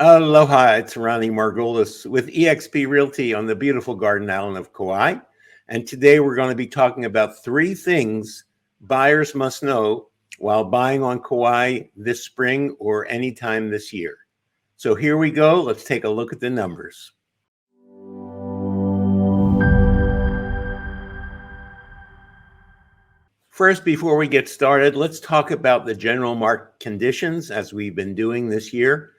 Aloha, it's Ronnie Margolis with eXp Realty on the beautiful garden island of Kauai. And today we're going to be talking about three things buyers must know while buying on Kauai this spring or anytime this year. So here we go. Let's take a look at the numbers. First, before we get started, let's talk about the general market conditions as we've been doing this year.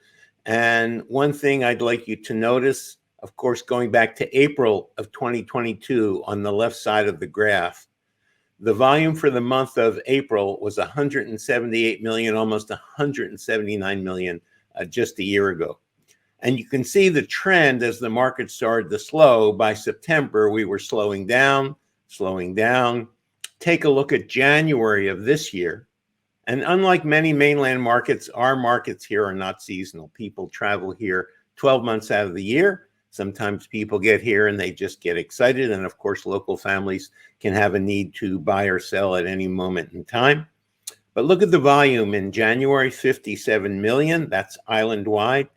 And one thing I'd like you to notice, of course, going back to April of 2022 on the left side of the graph, the volume for the month of April was 178 million, almost 179 million just a year ago. And you can see the trend as the market started to slow. By September, we were slowing down. Take a look at January of this year. And unlike many mainland markets, our markets here are not seasonal. People travel here 12 months out of the year. Sometimes people get here and they just get excited. And of course, local families can have a need to buy or sell at any moment in time. But look at the volume in January, 57 million. That's island-wide.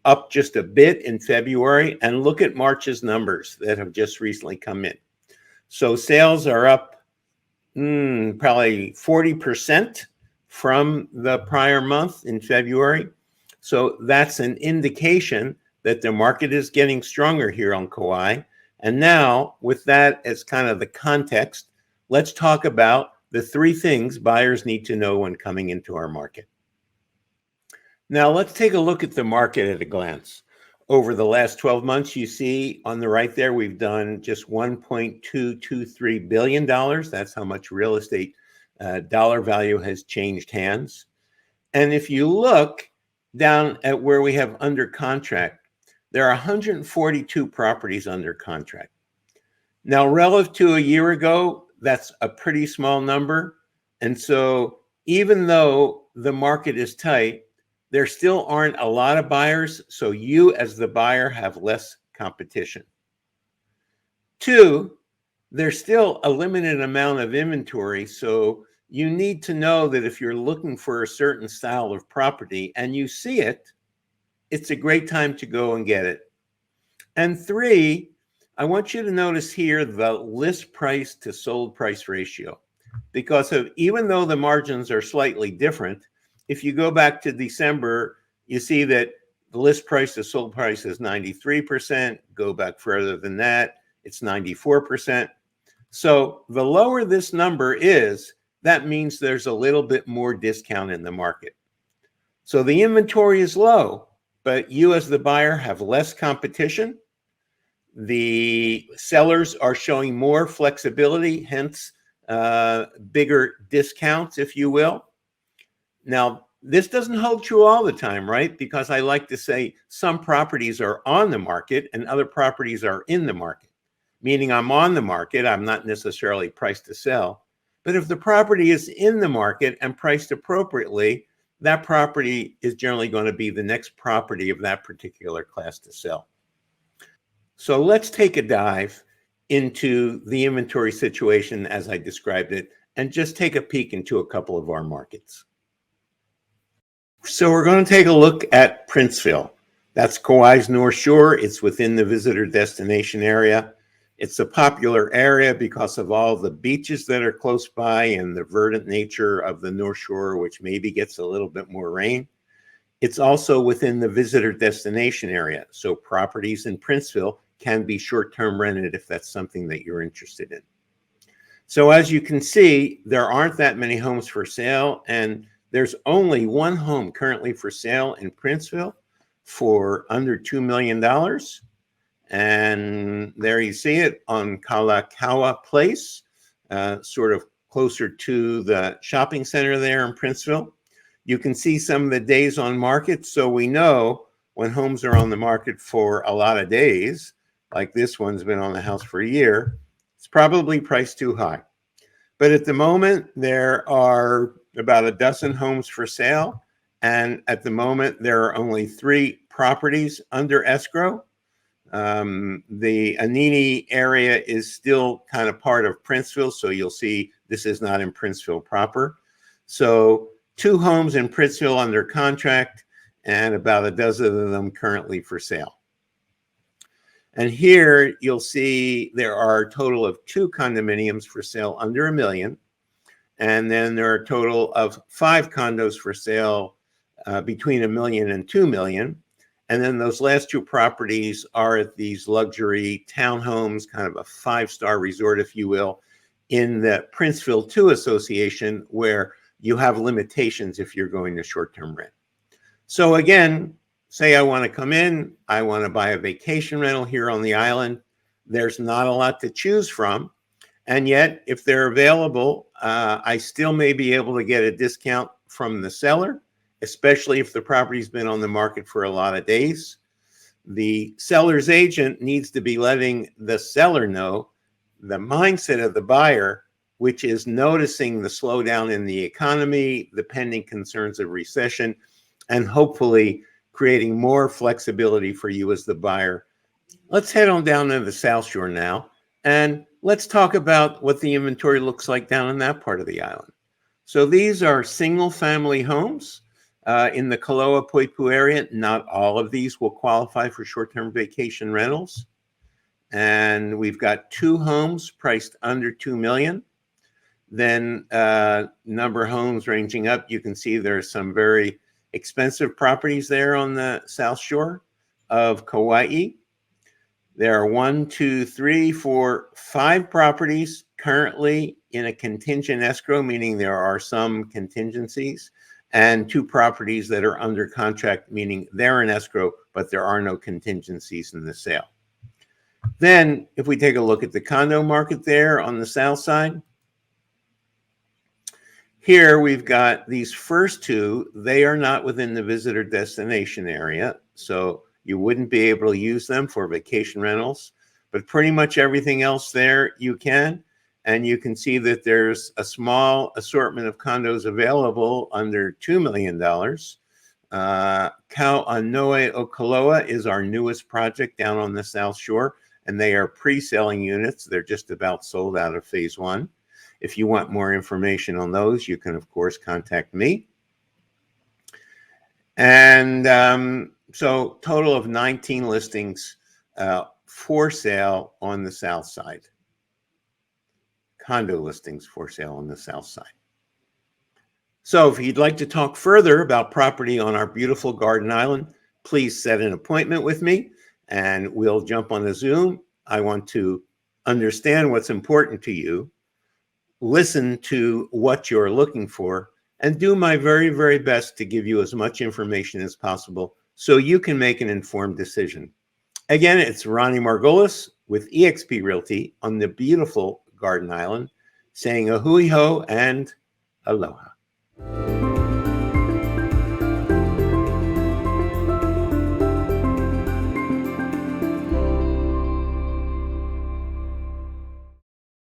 Up just a bit in February. And look at March's numbers that have just recently come in. So sales are up probably 40% from the prior month in February. So that's an indication that the market is getting stronger here on Kauai. And now, with that as kind of the context, let's talk about the three things buyers need to know when coming into our market. Now, let's take a look at the market at a glance. Over the last 12 months, you see on the right there, we've done just $1.223 billion. That's how much real estate dollar value has changed hands. And if you look down at where we have under contract, there are 142 properties under contract. Now, relative to a year ago, that's a pretty small number. And so even though the market is tight, there still aren't a lot of buyers, so you as the buyer have less competition. Two, there's still a limited amount of inventory, so you need to know that if you're looking for a certain style of property and you see it, it's a great time to go and get it. And three, I want you to notice here the list price to sold price ratio, because even though the margins are slightly different, if you go back to December, you see that the list price to sold price is 93%. Go back further than that, it's 94%. So the lower this number is, that means there's a little bit more discount in the market. So the inventory is low, but you as the buyer have less competition. The sellers are showing more flexibility, hence bigger discounts, if you will. Now, this doesn't hold true all the time, right? Because I like to say some properties are on the market and other properties are in the market, meaning I'm on the market, I'm not necessarily priced to sell. But if the property is in the market and priced appropriately, that property is generally going to be the next property of that particular class to sell. So let's take a dive into the inventory situation as I described it and just take a peek into a couple of our markets. So we're going to take a look at Princeville. That's Kauai's North Shore. It's within the visitor destination area. It's a popular area because of all the beaches that are close by and the verdant nature of the North Shore, which maybe gets a little bit more rain. It's also within the visitor destination area. So properties in Princeville can be short-term rented if that's something that you're interested in. So as you can see, there aren't that many homes for sale, and there's only one home currently for sale in Princeville for under $2 million. And there you see it on Kalakaua Place, sort of closer to the shopping center there in Princeville. You can see some of the days on market, so we know when homes are on the market for a lot of days, like this one's been on the house for a year, it's probably priced too high. But at the moment, there are about a dozen homes for sale. And at the moment, there are only 3 properties under escrow. The Anini area is still kind of part of Princeville. So you'll see this is not in Princeville proper. So 2 homes in Princeville under contract and about a dozen of them currently for sale. And here you'll see there are a total of 2 condominiums for sale under $1 million. And then there are a total of 5 condos for sale between $1 million and $2 million. And then those last 2 properties are at these luxury townhomes, kind of a 5-star resort, if you will, in the Princeville 2 Association, where you have limitations if you're going to short-term rent. So again, say I want to come in, I want to buy a vacation rental here on the island. There's not a lot to choose from. And yet, if they're available, I still may be able to get a discount from the seller, especially if the property's been on the market for a lot of days. The seller's agent needs to be letting the seller know the mindset of the buyer, which is noticing the slowdown in the economy, the pending concerns of recession, and hopefully creating more flexibility for you as the buyer. Let's head on down to the South Shore now, and let's talk about what the inventory looks like down in that part of the island. So these are single-family homes in the Kaloa Poipu area. Not all of these will qualify for short-term vacation rentals. And we've got 2 homes priced under $2 million. Then number of homes ranging up. You can see there's some very expensive properties there on the South Shore of Kauai. There are 1, 2, 3, 4, 5 properties currently in a contingent escrow, meaning there are some contingencies, and 2 properties that are under contract, meaning they're in escrow, but there are no contingencies in the sale. Then if we take a look at the condo market there on the south side, here we've got these first 2. They are not within the visitor destination area, so you wouldn't be able to use them for vacation rentals, but pretty much everything else there you can. And you can see that there's a small assortment of condos available under $2 million. Kauai Okaloa is our newest project down on the South Shore, and they are pre-selling units. They're just about sold out of phase 1. If you want more information on those, you can, of course, contact me. And so total of 19 listings for sale on the south side. Condo listings for sale on the south side. So if you'd like to talk further about property on our beautiful Garden Island, please set an appointment with me and we'll jump on a Zoom. I want to understand what's important to you, listen to what you're looking for, and do my very, very best to give you as much information as possible so you can make an informed decision. Again, it's Ronnie Margolis with eXp Realty on the beautiful Garden Island, saying a hui ho and aloha.